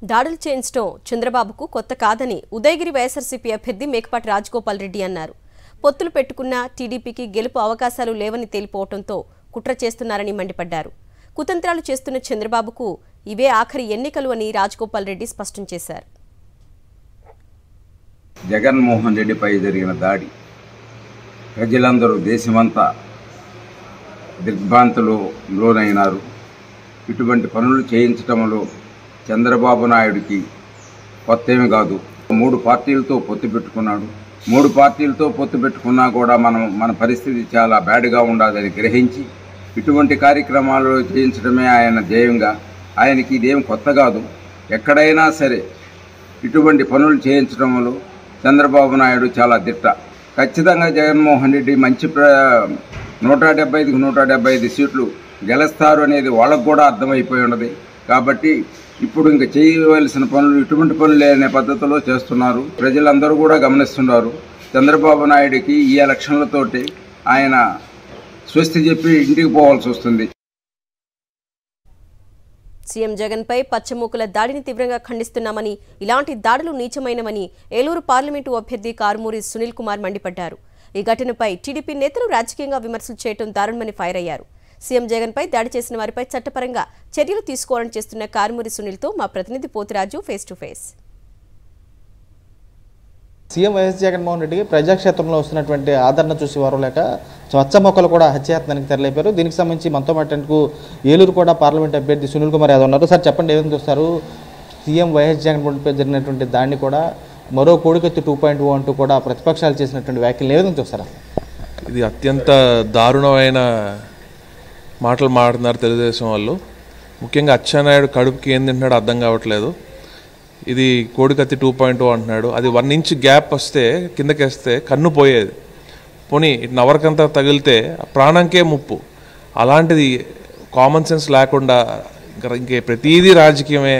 దాడులు చేయించడం చంద్రబాబుకు కొత్త కాదని ఉదయగిరి వైఎస్ఆర్సీపీ అభ్యర్థి మేకపాటి రాజగోపాల్ రెడ్డి అన్నారు. పొత్తులు పెట్టుకున్న టీడీపీకి గెలుపు అవకాశాలు లేవని తేలిపోవడంతో కుట్ర చేస్తున్నారని మండిపడ్డారు. కుతంత్రాలు చేస్తున్న చంద్రబాబుకు ఇవే ఆఖరి ఎన్నికలు అని రాజగోపాల్ రెడ్డి స్పష్టం చేశారు. జగన్మోహన్ రెడ్డిపై జరిగిన దాడి ప్రజలందరూ దేశమంతా దిగ్భ్రాంతిలో లోనైనారు. ఇటువంటి పనులు చేయించడంలో చంద్రబాబు నాయుడికి కొత్తేమీ కాదు. 3 పార్టీలతో పొత్తు పెట్టుకున్నాడు. 3 పార్టీలతో పొత్తు పెట్టుకున్నా కూడా మన పరిస్థితి చాలా బ్యాడ్గా ఉండదని గ్రహించి ఇటువంటి కార్యక్రమాలు చేయించడమే ఆయన ధ్యేయంగా. ఆయనకి ఇదేం కొత్త కాదు. ఎక్కడైనా సరే ఇటువంటి పనులు చేయించడంలో చంద్రబాబు నాయుడు చాలా దిట్ట. ఖచ్చితంగా జగన్మోహన్ రెడ్డి మంచి 175కి 175 సీట్లు గెలుస్తారు అనేది వాళ్ళకు కూడా అర్థమైపోయి ఉన్నది. కాబట్టి ఇప్పుడు ఇంకా చేయవలసిన పనులు ఇటువంటి పనులు అనే పద్ధతిలో చేస్తున్నారు. ప్రజలందరూ కూడా గమనిస్తున్నారు. చంద్రబాబు నాయుడికి ఈ ఎలక్షన్లతోటి ఆయన స్వస్తి చెప్పి ఇంటికి పోవాల్సి వస్తుంది. సీఎం జగన్పై పచ్చమూకుల దాడిని తీవ్రంగా ఖండిస్తున్నామని, ఇలాంటి దాడులు నీచమైనవని ఏలూరు పార్లమెంటు అభ్యర్థి కారుమూరి సునీల్ కుమార్ మండిపడ్డారు. ఈ ఘటనపై టీడీపీ నేతలు రాజకీయంగా విమర్శలు చేయడం దారుణమని ఫైర్ అయ్యారు. సీఎం జగన్పై దాడి చేసిన వారిపై చట్టపరంగా చర్యలు తీసుకోవాలని చేస్తున్న కారుమూరి సునీల్తో మా ప్రతినిధి Pothiraju face to face. CM YS Jaganmohan రెడ్డికి ప్రజాక్షేత్రంలో వస్తున్నటువంటి ఆదరణ చూసి వారు లేక స్వచ్ఛ మొక్కలు కూడా హత్యాయత్నానికి తెరలేపారు. దీనికి సంబంధించి మనతో మాట్లాడేందుకు ఏలూరు కూడా పార్లమెంట్ అభ్యర్థి సునీల్ కుమార్ యాదవ్ ఉన్నారు. సార్ చెప్పండి, ఏమేమి చూస్తారు? సీఎం వైఎస్ జగన్మోహన్పై జరిగినటువంటి దాన్ని కూడా మరో కోడికత్తి 2.0 అంటూ కూడా ప్రతిపక్షాలు చేసినటువంటి వ్యాఖ్యలు ఏ విధంగా చూస్తారా? ఇది అత్యంత దారుణమైన మాటలు మాట్లాడుతున్నారు తెలుగుదేశం వాళ్ళు. ముఖ్యంగా అచ్చెన్నాయుడు కడుపుకి ఏం తింటున్నాడో అర్థం కావట్లేదు. ఇది కోడికత్తి 2.0 అంటున్నాడు. అది 1 ఇంచ్ గ్యాప్ వస్తే కిందకేస్తే కన్ను పోయేది. పోనీ నవరకంతా తగిలితే ప్రాణంకే ముప్పు. అలాంటిది కామన్ సెన్స్ లేకుండా ఇంకే ప్రతీదీ రాజకీయమే,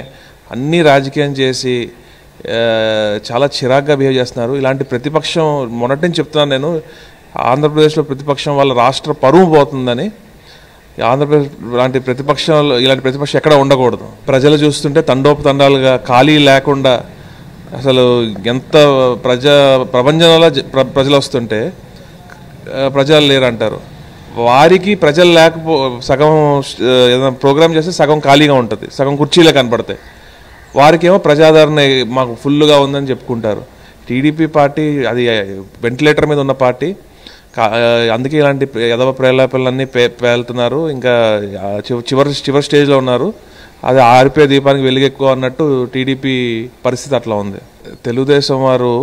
అన్నీ రాజకీయం చేసి చాలా చిరాగ్గా బిహేవ్ చేస్తున్నారు. ఇలాంటి ప్రతిపక్షం మొన్నటి నుంచి చెప్తున్నాను నేను, ఆంధ్రప్రదేశ్లో ప్రతిపక్షం వాళ్ళ రాష్ట్ర పరువు పోతుందని. ఆంధ్రప్రదేశ్ ఇలాంటి ప్రతిపక్షం ఎక్కడ ఉండకూడదు. ప్రజలు చూస్తుంటే తండోపతండాలుగా ఖాళీ లేకుండా అసలు ఎంత ప్రపంచంలో ప్రజలు వస్తుంటే ప్రజలు లేరంటారు. వారికి ప్రజలు సగం ఏదైనా ప్రోగ్రామ్ చేస్తే సగం ఖాళీగా ఉంటుంది, సగం కుర్చీలే కనపడతాయి. వారికేమో ప్రజాదరణ మాకు ఫుల్గా ఉందని చెప్పుకుంటారు. టీడీపీ పార్టీ అది వెంటిలేటర్ మీద ఉన్న పార్టీ. అందుకే ఇలాంటి యదవ ప్రేలాపలన్నీ పేలుతున్నారు. ఇంకా చివరి స్టేజ్లో ఉన్నారు. అది ఆరిపోయే దీపానికి వెలుగెక్కువ అన్నట్టు టీడీపీ పరిస్థితి అట్లా ఉంది. తెలుగుదేశం వారు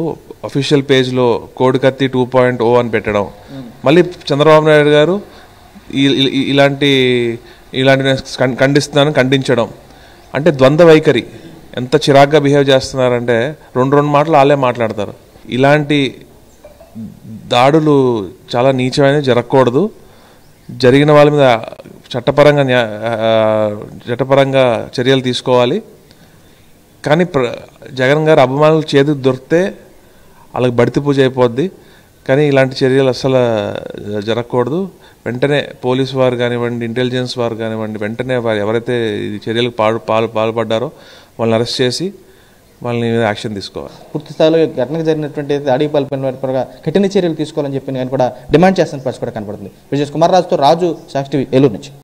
అఫీషియల్ పేజ్లో కోడికత్తి 2.0 అని పెట్టడం, మళ్ళీ చంద్రబాబు నాయుడు గారు ఇలాంటి ఖండించడం అంటే ద్వంద్వ వైఖరి. ఎంత చిరాగ్గా బిహేవ్ చేస్తున్నారంటే రెండు మాటలు వాళ్ళే మాట్లాడతారు. ఇలాంటి దాడులు చాలా నీచమైనవి, జరగకూడదు. జరిగిన వాళ్ళ మీద చట్టపరంగా చర్యలు తీసుకోవాలి. కానీ జగన్ గారు అభిమానులు చేతికి దొరికితే వాళ్ళకి బడితి పూజ అయిపోద్ది. కానీ ఇలాంటి చర్యలు అసలు జరగకూడదు. వెంటనే పోలీసు వారు కానివ్వండి, ఇంటెలిజెన్స్ వారు కానివ్వండి, వెంటనే వారు ఎవరైతే ఈ చర్యలకు పాల్పడ్డారో వాళ్ళని అరెస్ట్ చేసి వాళ్ళని మీద యాక్షన్ తీసుకోవాలి. పూర్తి స్థాయిలో ఘటనకు జరిగినటువంటి దాడికి పాల్పడిన వారి పరంగా కఠిన చర్యలు తీసుకోవాలని చెప్పి నేను కూడా డిమాండ్ చేస్తున్న పరిస్థితి కూడా కనపడుతుంది. విజయ్ కుమార్ రాజుతో రాజు, సాక్షి టీవీ, ఏలూరు నుంచి.